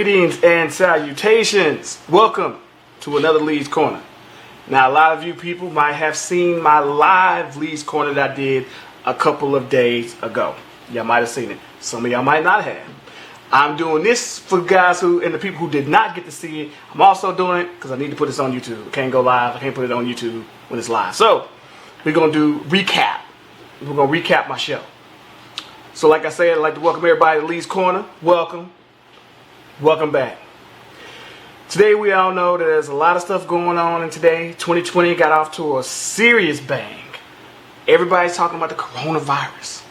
Greetings and salutations. Welcome to another Lee's Corner. Now, a lot of you people might have seen my live Lee's Corner that I did a couple of days ago. Y'all might have seen it. Some of y'all might not have. I'm doing this for guys who and the people who did not get to see it. I'm also doing it because I need to put this on YouTube. I can't go live. I can't put it on YouTube when it's live. So, we're going to do recap. We're going to recap my show. So, like I said, I'd like to welcome everybody to Lee's Corner. Welcome. Welcome back. Today we all know that there's a lot of stuff going on, and today 2020 got off to a serious bang. Everybody's talking about the coronavirus.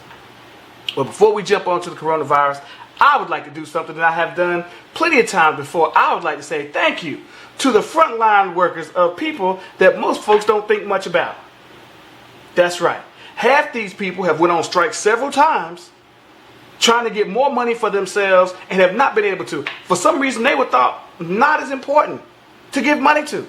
But before we jump onto the coronavirus, I would like to do something that I have done plenty of times before. I would like to say thank you to the frontline workers of people that most folks don't think much about. That's right. Half these people have went on strike several times trying to get more money for themselves and have not been able to. For some reason, they were thought not as important to give money to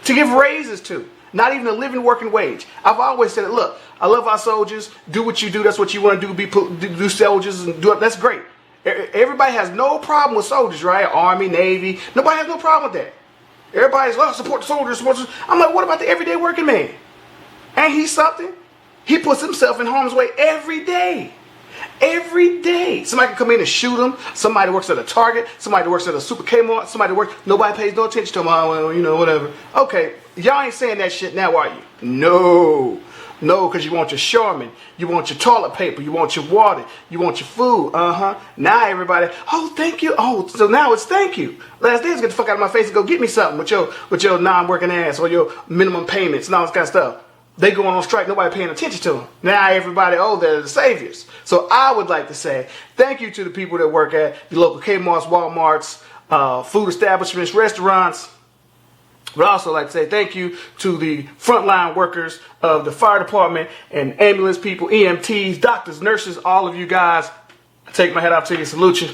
give raises to, not even a living working wage. I've always said it, look, I love our soldiers. Do what you do. That's what you want to do. Do soldiers and do it. That's great. Everybody has no problem with soldiers, right? Army, Navy. Nobody has no problem with that. Everybody's, support the soldiers. I'm like, what about the everyday working man? Ain't he something? He puts himself in harm's way every day. Every day. Somebody can come in and shoot him. Somebody works at a Target. Somebody works at a Super Kmart. Somebody works. Nobody pays no attention to him. Oh, well, whatever. Okay, y'all ain't saying that shit now, are you? No, because you want your Charmin. You want your toilet paper. You want your water. You want your food. Now everybody, oh, thank you. Oh, so now it's thank you. Last days, get the fuck out of my face and go get me something with your non-working ass or your minimum payments and all this kind of stuff. They going on strike, nobody paying attention to them. Now everybody, they're the saviors. So I would like to say thank you to the people that work at your local Kmart's, Walmart's, food establishments, restaurants. But I also like to say thank you to the frontline workers of the fire department and ambulance people, EMTs, doctors, nurses, all of you guys. I take my hat off to you, salute you.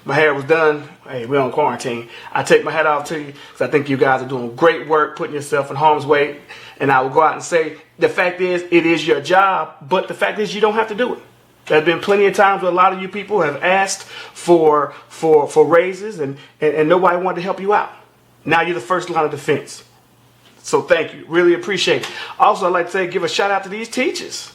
My hair was done. Hey, we're on quarantine. I take my hat off to you because I think you guys are doing great work, putting yourself in harm's way. And I will go out and say, the fact is, it is your job, but the fact is you don't have to do it. There have been plenty of times where a lot of you people have asked for raises and nobody wanted to help you out. Now you're the first line of defense. So thank you. Really appreciate it. Also, I'd like to say, give a shout out to these teachers.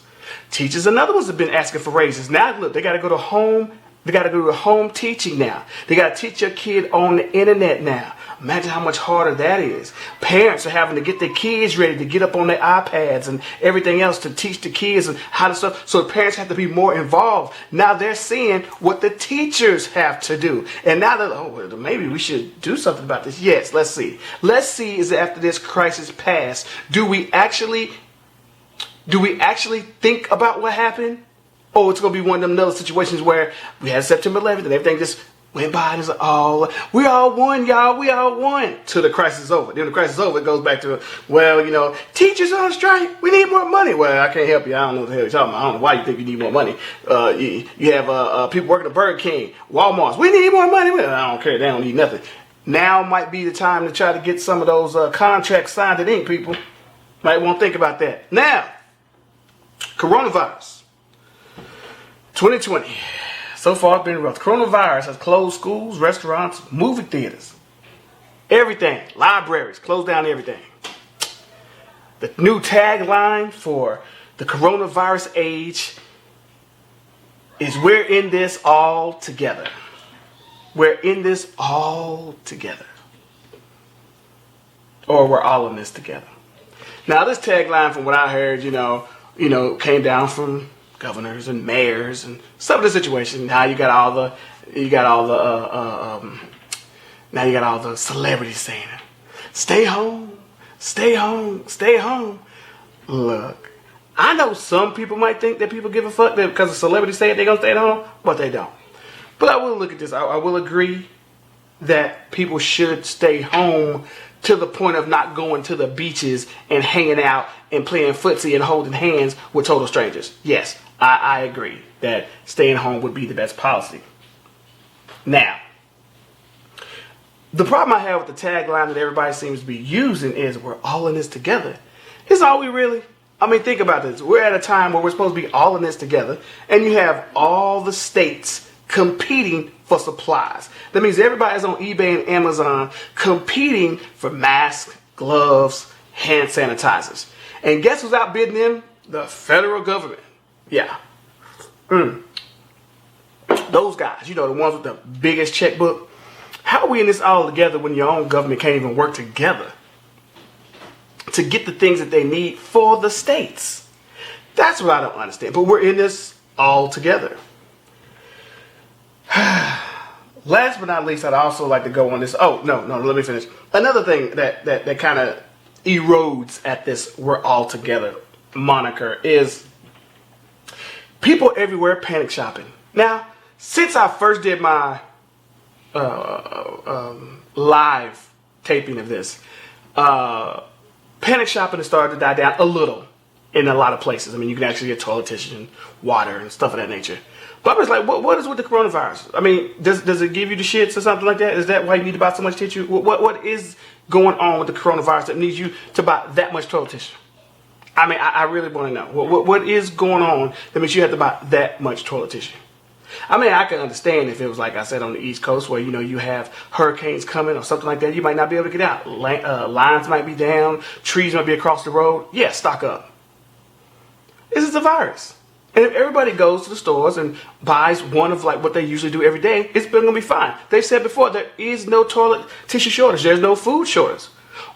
Teachers, another ones have been asking for raises. Now, look, they got to go to home. They got to go to home teaching now. They got to teach your kid on the internet now. Imagine how much harder that is. Parents are having to get their kids ready to get up on their iPads and everything else to teach the kids and how to stuff. So parents have to be more involved. Now they're seeing what the teachers have to do. And now they're, maybe we should do something about this. Yes, let's see. Let's see is after this crisis passed, do we actually think about what happened? Oh, it's going to be one of them other situations where we had September 11th and everything just went by and it's like, oh, we all won, y'all. We all won. Till the crisis is over. Then the crisis is over, it goes back to, well, teachers on strike. We need more money. Well, I can't help you. I don't know what the hell you're talking about. I don't know why you think you need more money. You have people working at Burger King, Walmart's. We need more money. Well, I don't care. They don't need nothing. Now might be the time to try to get some of those contracts signed in ink, people. Might want to think about that. Now, coronavirus. 2020. So far, it's been rough. Coronavirus has closed schools, restaurants, movie theaters, everything. Libraries, closed down everything. The new tagline for the coronavirus age is we're in this all together. We're in this all together. Or we're all in this together. Now, this tagline, from what I heard, came down from governors and mayors and some of the situation. Now you got all the celebrities saying it. Stay home, stay home, stay home. Look, I know some people might think that people give a fuck that because the celebrities say it, they're gonna stay at home, but they don't. But I will look at this. I will agree that people should stay home to the point of not going to the beaches and hanging out and playing footsie and holding hands with total strangers. Yes, I agree that staying home would be the best policy. Now, the problem I have with the tagline that everybody seems to be using is we're all in this together. Is all we really? I mean, think about this. We're at a time where we're supposed to be all in this together, and you have all the states competing for supplies. That means everybody's on eBay and Amazon competing for masks, gloves, hand sanitizers. And guess who's outbidding them? The federal government. Yeah. Those guys, the ones with the biggest checkbook. How are we in this all together when your own government can't even work together to get the things that they need for the states? That's what I don't understand. But we're in this all together. Last but not least, I'd also like to go on this. Oh, no, let me finish. Another thing that kind of erodes at this we're all together moniker is people everywhere panic shopping. Now, since I first did my live taping of this, panic shopping has started to die down a little in a lot of places. I mean, you can actually get toilet tissue and water and stuff of that nature. But I was like, what is with the coronavirus? I mean, does it give you the shits or something like that? Is that why you need to buy so much tissue? What is going on with the coronavirus that needs you to buy that much toilet tissue? I mean, I really want to know. What is going on that makes you have to buy that much toilet tissue? I mean, I can understand if it was like I said on the East Coast where, you have hurricanes coming or something like that. You might not be able to get out. Lines might be down. Trees might be across the road. Yeah, stock up. This is a virus. And if everybody goes to the stores and buys one of like what they usually do every day, it's going to be fine. They've said before, there is no toilet tissue shortage. There's no food shortage.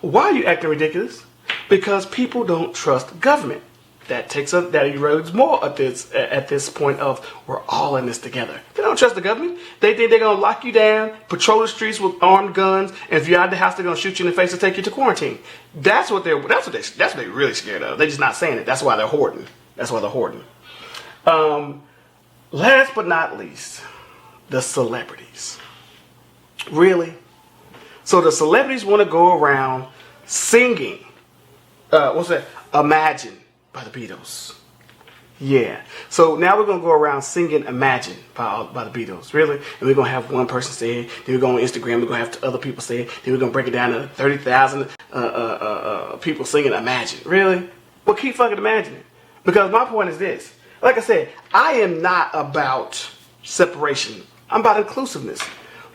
Why are you acting ridiculous? Because people don't trust government. That erodes more at this point of we're all in this together. They don't trust the government. They think they're gonna lock you down, patrol the streets with armed guns, and if you're out of the house, they're gonna shoot you in the face and take you to quarantine. That's what they're really scared of. They're just not saying it. That's why they're hoarding. Last but not least, the celebrities. Really? So the celebrities want to go around singing. What's that? Imagine by the Beatles. Yeah. So now we're going to go around singing Imagine by the Beatles. Really? And we're going to have one person say it. Then we're going on Instagram. We're going to have other people say it. Then we're going to break it down to 30,000 people singing Imagine. Really? Well, keep fucking imagining. Because my point is this. Like I said, I am not about separation. I'm about inclusiveness.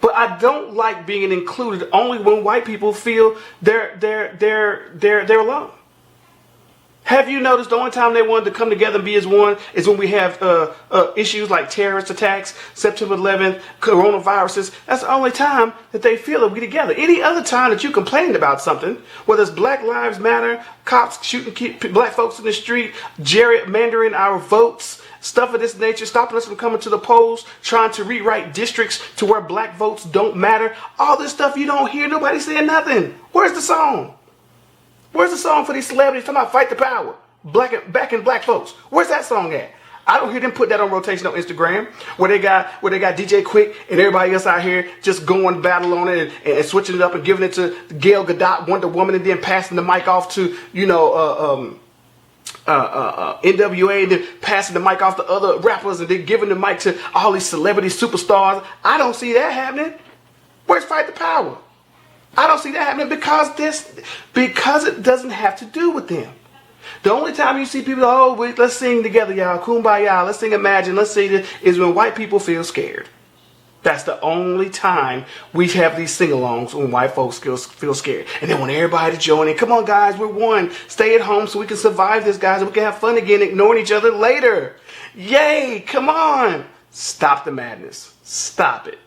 But I don't like being included only when white people feel they're alone. Have you noticed the only time they wanted to come together and be as one is when we have issues like terrorist attacks, September 11th, coronaviruses? That's the only time that they feel that we together. Any other time that you complain about something, whether it's Black Lives Matter, cops shooting black folks in the street, gerrymandering our votes, stuff of this nature, stopping us from coming to the polls, trying to rewrite districts to where black votes don't matter, all this stuff you don't hear nobody saying nothing. Where's the song? Where's the song for these celebrities talking about fight the power? Backing black folks. Where's that song at? I don't hear them put that on rotation on Instagram where they got DJ Quick and everybody else out here just going battle on it and switching it up and giving it to Gail Gadot, Wonder Woman, and then passing the mic off to, NWA, and then passing the mic off to other rappers and then giving the mic to all these celebrity superstars. I don't see that happening. Where's Fight the Power? I don't see that happening because it doesn't have to do with them. The only time you see people, let's sing together, y'all, kumbaya, let's sing Imagine, let's sing this, is when white people feel scared. That's the only time we have these sing-alongs when white folks feel scared. And they want everybody to join in. Come on, guys, we're one. Stay at home so we can survive this, guys, and we can have fun again, ignoring each other later. Yay, come on. Stop the madness. Stop it.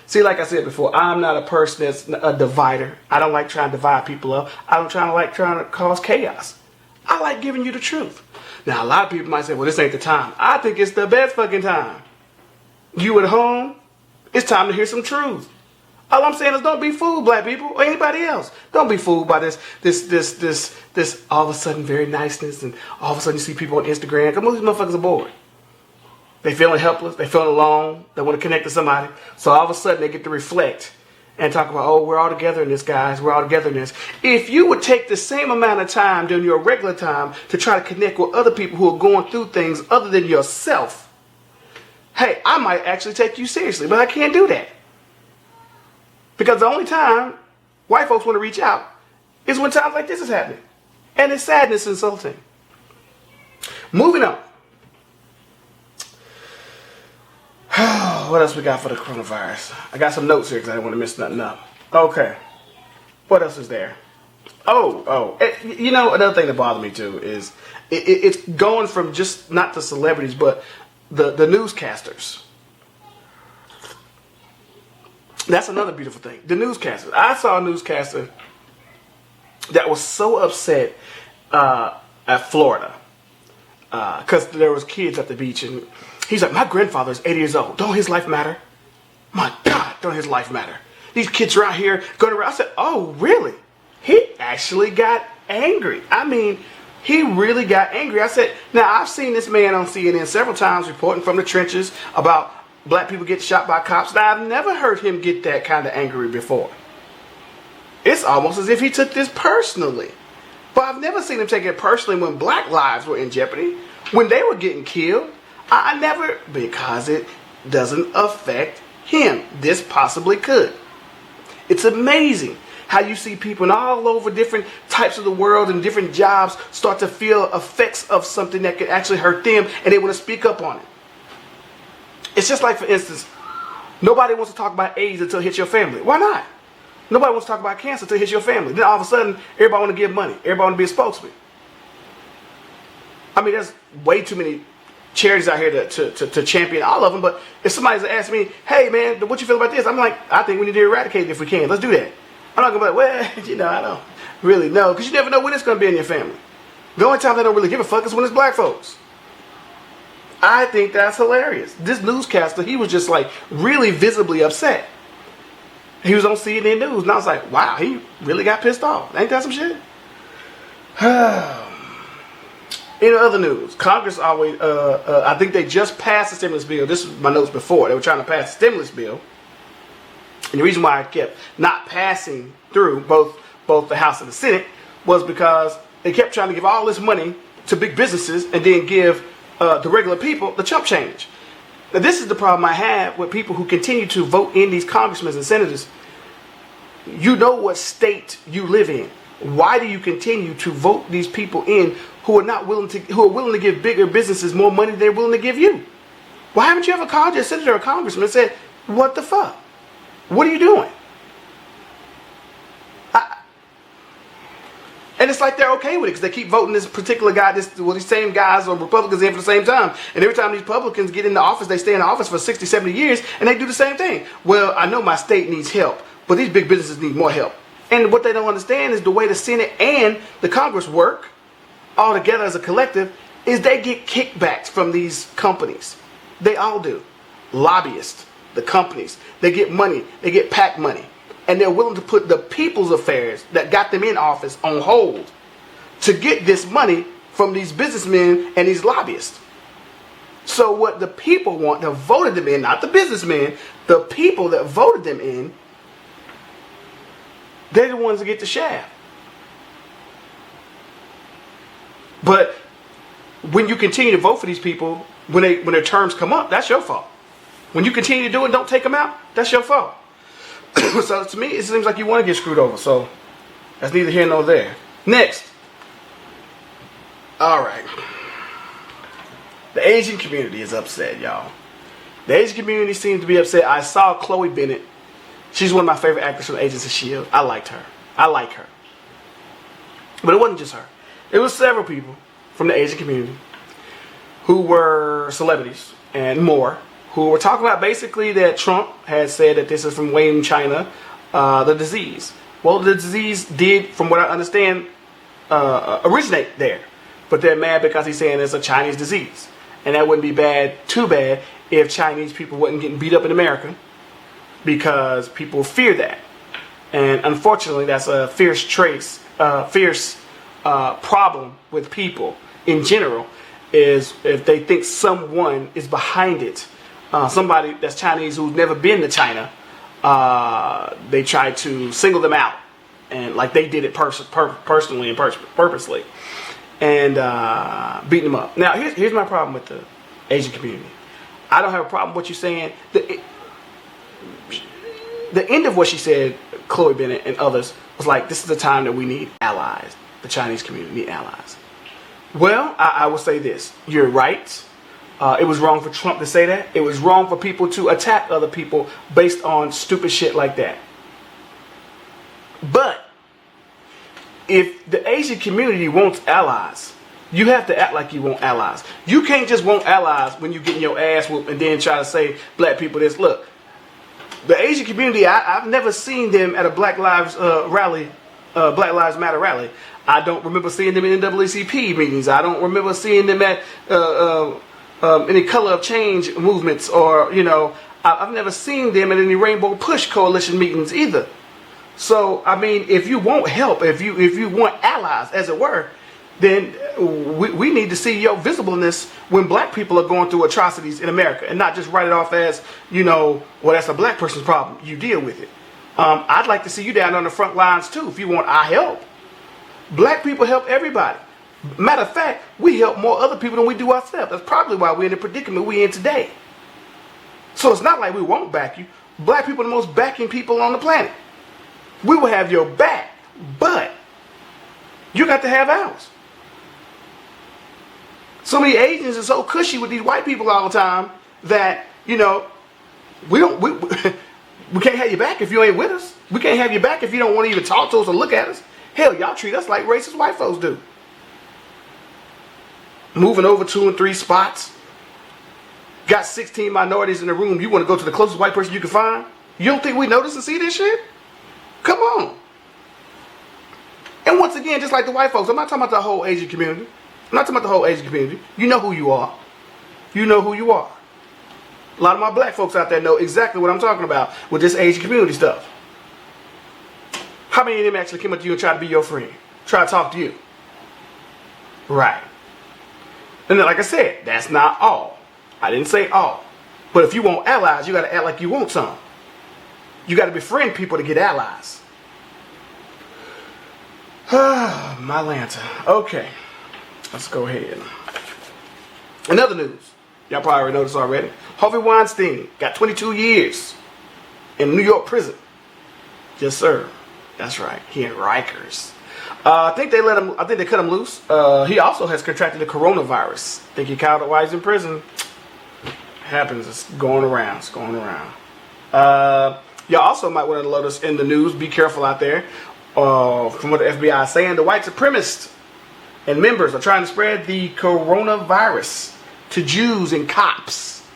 See, like I said before, I'm not a person that's a divider. I don't like trying to divide people up. I don't like trying to cause chaos. I like giving you the truth. Now, a lot of people might say, well, this ain't the time. I think it's the best fucking time. You at home, it's time to hear some truth. All I'm saying is don't be fooled, black people, or anybody else. Don't be fooled by this all of a sudden very niceness, and all of a sudden you see people on Instagram. Come on, these motherfuckers are bored. They feeling helpless. They feeling alone. They want to connect to somebody. So all of a sudden they get to reflect and talk about, we're all together in this, guys. We're all together in this. If you would take the same amount of time during your regular time to try to connect with other people who are going through things other than yourself, hey, I might actually take you seriously, but I can't do that. Because the only time white folks want to reach out is when times like this is happening. And it's sadness and insulting. Moving on. what else we got for the coronavirus? I got some notes here because I didn't want to miss nothing up. Okay. What else is there? You know, another thing that bothered me too is it's going from just not the celebrities, but the newscasters. That's another beautiful thing. The newscasters. I saw a newscaster that was so upset at Florida because there was kids at the beach, and he's like, my grandfather is 80 years old. Don't his life matter? My God, don't his life matter? These kids are out here going around. I said, oh, really? He actually got angry. I mean, he really got angry. I said, now, I've seen this man on CNN several times reporting from the trenches about black people getting shot by cops. Now, I've never heard him get that kind of angry before. It's almost as if he took this personally. But I've never seen him take it personally when black lives were in jeopardy, when they were getting killed. I never, because it doesn't affect him. This possibly could. It's amazing how you see people all over different types of the world and different jobs start to feel effects of something that could actually hurt them, and they want to speak up on it. It's just like, for instance, nobody wants to talk about AIDS until it hits your family. Why not? Nobody wants to talk about cancer until it hits your family. Then all of a sudden, everybody want to give money. Everybody want to be a spokesman. I mean, there's way too many charities out here to champion all of them, but if somebody's asking me, hey man, what you feel about this? I'm like, I think we need to eradicate it if we can. Let's do that. I'm not going to be like, well, you know, I don't really know, because you never know when it's going to be in your family. The only time they don't really give a fuck is when it's black folks. I think that's hilarious. This newscaster, he was just like really visibly upset. He was on CNN News, and I was like, wow, he really got pissed off. Ain't that some shit? In other news, Congress always, I think they just passed the stimulus bill. This was my notes before. They were trying to pass the stimulus bill. And the reason why it kept not passing through both the House and the Senate was because they kept trying to give all this money to big businesses and then give the regular people the chump change. Now, this is the problem I have with people who continue to vote in these congressmen and senators. You know what state you live in. Why do you continue to vote these people in who are willing to give bigger businesses more money than they're willing to give you? Why haven't you ever called your senator or congressman and said, what the fuck? What are you doing? And it's like they're okay with it because they keep voting this particular guy, these same guys or Republicans in for the same time. And every time these Republicans get into office, they stay in office for 60, 70 years, and they do the same thing. Well, I know my state needs help, but these big businesses need more help. And what they don't understand is the way the Senate and the Congress work all together as a collective is they get kickbacks from these companies. They all do. Lobbyists, the companies, they get money, they get PAC money. And they're willing to put the people's affairs that got them in office on hold to get this money from these businessmen and these lobbyists. So what the people want, that voted them in, not the businessmen, the people that voted them in, they're the ones that get the shaft. But when you continue to vote for these people, when their terms come up, that's your fault. When you continue to do it, don't take them out, that's your fault. So to me, it seems like you want to get screwed over. So that's neither here nor there. Next. All right. The Asian community is upset, y'all. The Asian community seems to be upset. I saw Chloe Bennett. She's one of my favorite actors from Agents of S.H.I.E.L.D. I liked her. I like her. But it wasn't just her. It was several people from the Asian community who were celebrities and more, who were talking about basically that Trump had said that this is from Wuhan, China, the disease. Well, the disease did, from what I understand, originate there. But they're mad because he's saying it's a Chinese disease. And that wouldn't be too bad if Chinese people wasn't getting beat up in America, because people fear that. And unfortunately, that's a fierce problem with people in general, is if they think someone is behind it. Somebody that's Chinese who's never been to China, they try to single them out, and like they did it personally and purposely, and beating them up. Now, here's my problem with the Asian community. I don't have a problem with what you're saying. The end of what she said, Chloe Bennett and others, was like, this is the time that we need allies. The Chinese community need allies. Well, I will say this. You're right. It was wrong for Trump to say that. It was wrong for people to attack other people based on stupid shit like that. But if the Asian community wants allies, you have to act like you want allies. You can't just want allies when you getting your ass whooped and then try to say black people this. Look, the Asian community, I've never seen them at a Black Lives rally, Black Lives Matter rally. I don't remember seeing them in NAACP meetings. I don't remember seeing them at any Color of Change movements, or I've never seen them at any Rainbow Push Coalition meetings either. So I mean, if you want help, if you want allies, as it were, then we need to see your visibleness when black people are going through atrocities in America, and not just write it off as, well, that's a black person's problem. You deal with it. I'd like to see you down on the front lines too, if you want our help. Black people help everybody. Matter of fact, we help more other people than we do ourselves. That's probably why we're in the predicament we're in today. So it's not like we won't back you. Black people are the most backing people on the planet. We will have your back, but you got to have ours. So many Asians are so cushy with these white people all the time that, we can't have you back if you ain't with us. We can't have you back if you don't want to even talk to us or look at us. Hell, y'all treat us like racist white folks do. Moving over 2 and 3 spots. Got 16 minorities in the room. You want to go to the closest white person you can find? You don't think we notice and see this shit? Come on. And once again, just like the white folks, I'm not talking about the whole Asian community. I'm not talking about the whole Asian community. You know who you are. You know who you are. A lot of my black folks out there know exactly what I'm talking about with this Asian community stuff. How many of them actually came up to you and tried to be your friend? Try to talk to you? Right. And then, like I said, that's not all. I didn't say all. But if you want allies, you got to act like you want some. You got to befriend people to get allies. My Lanta. Okay. Let's go ahead. In other news, y'all probably already noticed already. Harvey Weinstein got 22 years in New York prison. Yes, sir. That's right. He in Rikers. I think they cut him loose. He also has contracted the coronavirus. I think he caught it while he's in prison. Happens. It's going around. It's going around. Y'all also might want to notice in the news. Be careful out there. From what the FBI is saying, the white supremacists and members are trying to spread the coronavirus to Jews and cops.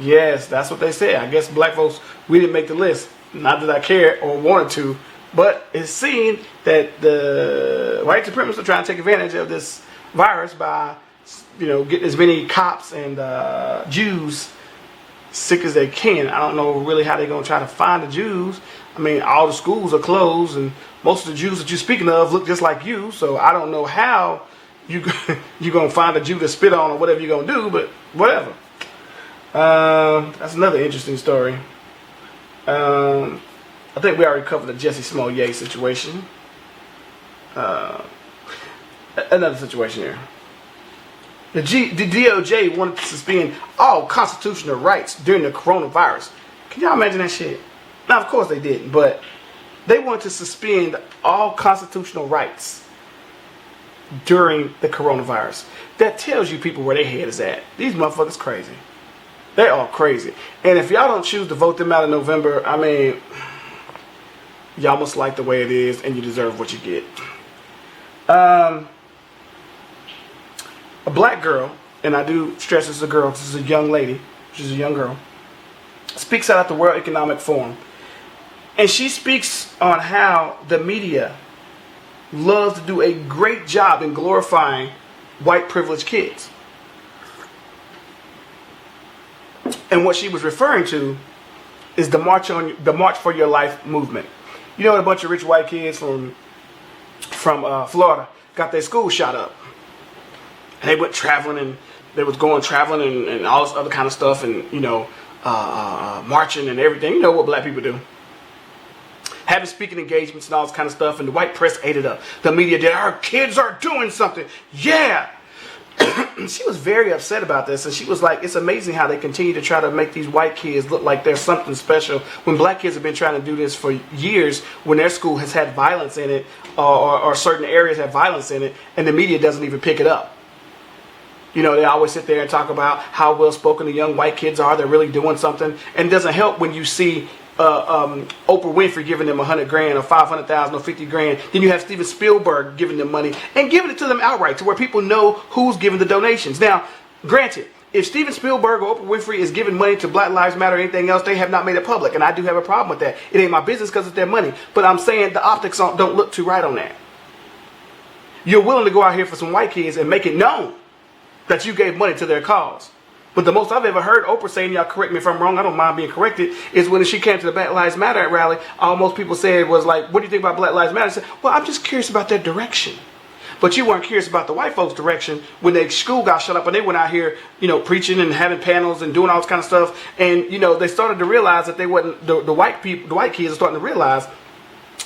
Yes, that's what they said. I guess black folks, we didn't make the list. Not that I cared or wanted to, but it's seen that the white supremacists are trying to take advantage of this virus by, getting as many cops and Jews sick as they can. I don't know really how they're going to try to find the Jews. I mean, all the schools are closed, and most of the Jews that you're speaking of look just like you, so I don't know how you're going to find a Jew to spit on or whatever you're going to do, but whatever. That's another interesting story. I think we already covered the Jussie Smollett situation. Another situation here. The DOJ wanted to suspend all constitutional rights during the coronavirus. Can y'all imagine that shit? Now, of course they didn't, but they wanted to suspend all constitutional rights during the coronavirus. That tells you people where their head is at. These motherfuckers crazy. They are crazy. And if y'all don't choose to vote them out in November, I mean, y'all must like the way it is, and you deserve what you get. A black girl, and I do stress this is a girl, this is a young lady, she's a young girl, speaks out at the World Economic Forum. And she speaks on how the media loves to do a great job in glorifying white privileged kids. And what she was referring to is the March for Your Life movement. You know, a bunch of rich white kids from Florida got their school shot up. And they went traveling, and they was going traveling and all this other kind of stuff, and marching and everything. You know what black people do. Having speaking engagements and all this kind of stuff, and the white press ate it up. The media did. Our kids are doing something. Yeah. She was very upset about this, and she was like, it's amazing how they continue to try to make these white kids look like there's something special when black kids have been trying to do this for years, when their school has had violence in it, or certain areas have violence in it, and the media doesn't even pick it up. You know, they always sit there and talk about how well-spoken the young white kids are. They're really doing something. And it doesn't help when you see Oprah Winfrey giving them $100,000 or $500,000 or $50,000. Then you have Steven Spielberg giving them money and giving it to them outright to where people know who's giving the donations. Now, granted, if Steven Spielberg or Oprah Winfrey is giving money to Black Lives Matter or anything else, they have not made it public. And I do have a problem with that. It ain't my business because it's their money. But I'm saying the optics don't look too right on that. You're willing to go out here for some white kids and make it known that you gave money to their cause. But the most I've ever heard Oprah saying, y'all correct me if I'm wrong, I don't mind being corrected, is when she came to the Black Lives Matter rally, all most people said was like, what do you think about Black Lives Matter? I said, well, I'm just curious about their direction. But you weren't curious about the white folks' direction when their school got shut up and they went out here, you know, preaching and having panels and doing all this kind of stuff. And, you know, they started to realize that they wasn't, the white kids are starting to realize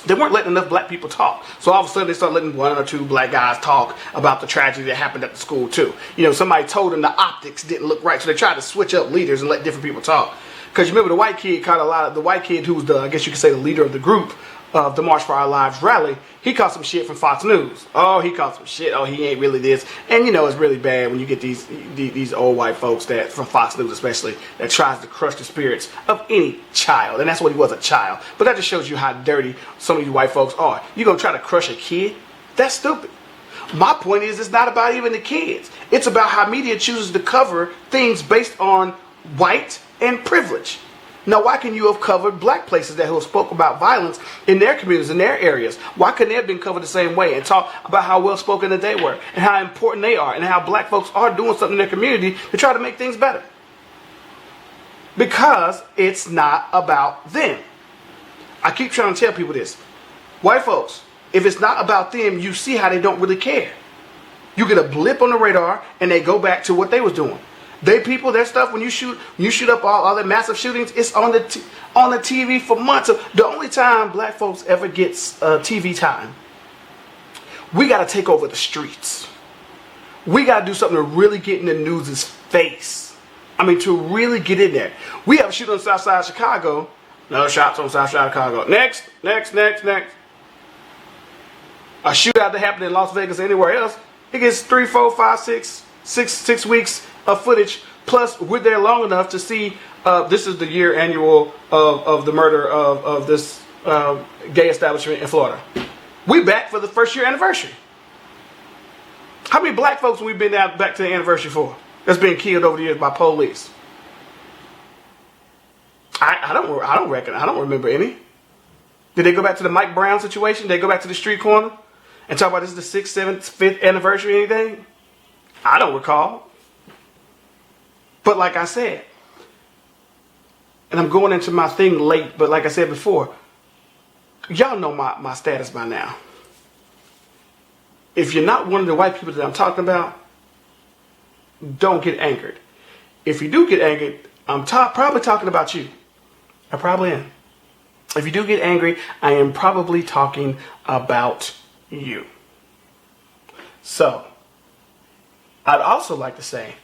they weren't letting enough black people talk. So all of a sudden they started letting one or two black guys talk about the tragedy that happened at the school too. You know, somebody told them the optics didn't look right. So they tried to switch up leaders and let different people talk. Because you remember the white kid caught a lot of, the white kid who's the, I guess you could say the leader of the group of the March for Our Lives rally, he caught some shit from Fox News. Oh, he caught some shit. Oh, he ain't really this. And you know, it's really bad when you get these old white folks that, from Fox News especially, that tries to crush the spirits of any child. And that's what he was, a child. But that just shows you how dirty some of you white folks are. You gonna try to crush a kid? That's stupid. My point is, it's not about even the kids. It's about how media chooses to cover things based on white and privilege. Now, why can you have covered black places that have spoke about violence in their communities, in their areas? Why couldn't they have been covered the same way and talk about how well spoken that they were and how important they are and how black folks are doing something in their community to try to make things better? Because it's not about them. I keep trying to tell people this. White folks, if it's not about them, you see how they don't really care. You get a blip on the radar and they go back to what they was doing. They people, their stuff, when you shoot up all the massive shootings, it's on the TV for months. The only time black folks ever gets TV time, we got to take over the streets. We got to do something to really get in the news' face. I mean, to really get in there. We have a shooting on the south side of Chicago. No shots on the south side of Chicago. Next. A shootout that happened in Las Vegas or anywhere else, it gets 3, 4, 5, 6 weeks of footage. Plus, we're there long enough to see, this is the year annual of the murder of this gay establishment in Florida. We back for the first year anniversary. How many black folks have we been down back to the anniversary for that's been killed over the years by police? I don't remember any. Did they go back to the Mike Brown situation? Did they go back to the street corner and talk about this is the 6th, 7th, 5th anniversary or anything? I don't recall. But like I said, and I'm going into my thing late, but like I said before, y'all know my status by now. If you're not one of the white people that I'm talking about, don't get angered. If you do get angered, I'm probably talking about you. I probably am. If you do get angry, I am probably talking about you. So, I'd also like to say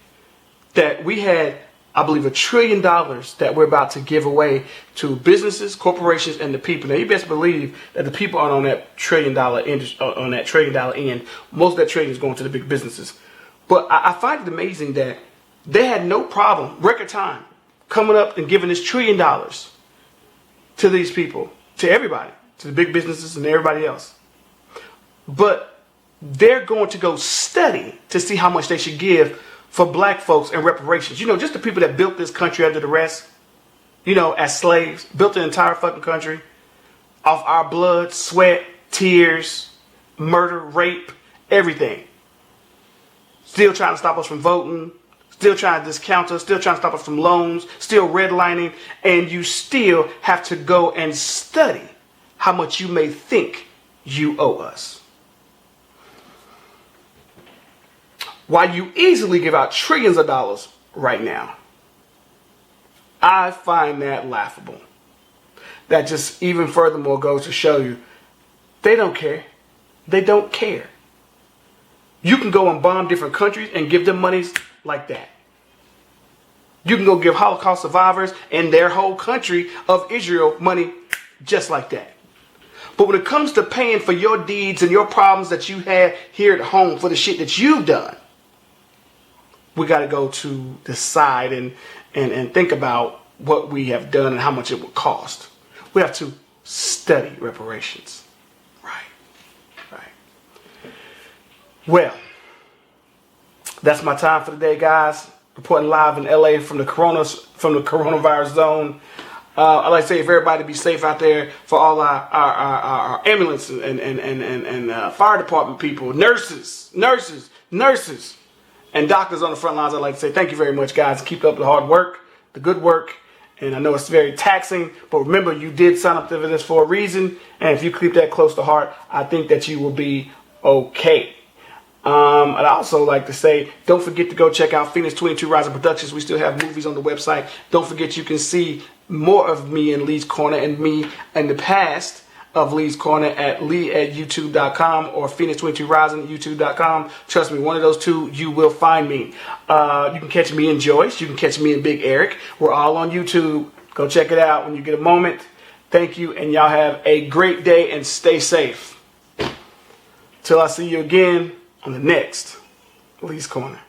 that we had, I believe, $1 trillion that we're about to give away to businesses, corporations, and the people. Now, you best believe that the people aren't on that $1 trillion end. Most of that trillion is going to the big businesses. But I find it amazing that they had no problem, record time, coming up and giving this $1 trillion to these people, to everybody, to the big businesses and everybody else. But they're going to go study to see how much they should give for black folks and reparations. You know, just the people that built this country under duress, you know, as slaves, built the entire fucking country off our blood, sweat, tears, murder, rape, everything. Still trying to stop us from voting, still trying to discount us, still trying to stop us from loans, still redlining, and you still have to go and study how much you may think you owe us. While you easily give out trillions of dollars right now. I find that laughable. That just even furthermore goes to show you they don't care. They don't care. You can go and bomb different countries and give them monies like that. You can go give Holocaust survivors and their whole country of Israel money just like that. But when it comes to paying for your deeds and your problems that you had here at home for the shit that you've done, we got to go to the side and think about what we have done and how much it would cost. We have to study reparations. Right. Well, that's my time for today, guys. Reporting live in LA from the coronavirus zone. I'd like to say, if everybody be safe out there, for all our ambulance and fire department people, nurses, and doctors on the front lines. I'd like to say thank you very much, guys. Keep up the hard work, the good work. And I know it's very taxing, but remember, you did sign up for this for a reason. And if you keep that close to heart, I think that you will be okay. I'd also like to say, don't forget to go check out Phoenix 22 Rising Productions. We still have movies on the website. Don't forget you can see more of me in Lee's Corner and me in the past of Lee's Corner at lee@youtube.com or Phoenix 22 Rising at youtube.com. Trust me, one of those two, you will find me. You can catch me in Joyce. You can catch me in Big Eric. We're all on YouTube. Go check it out when you get a moment. Thank you, and y'all have a great day and stay safe. Till I see you again on the next Lee's Corner.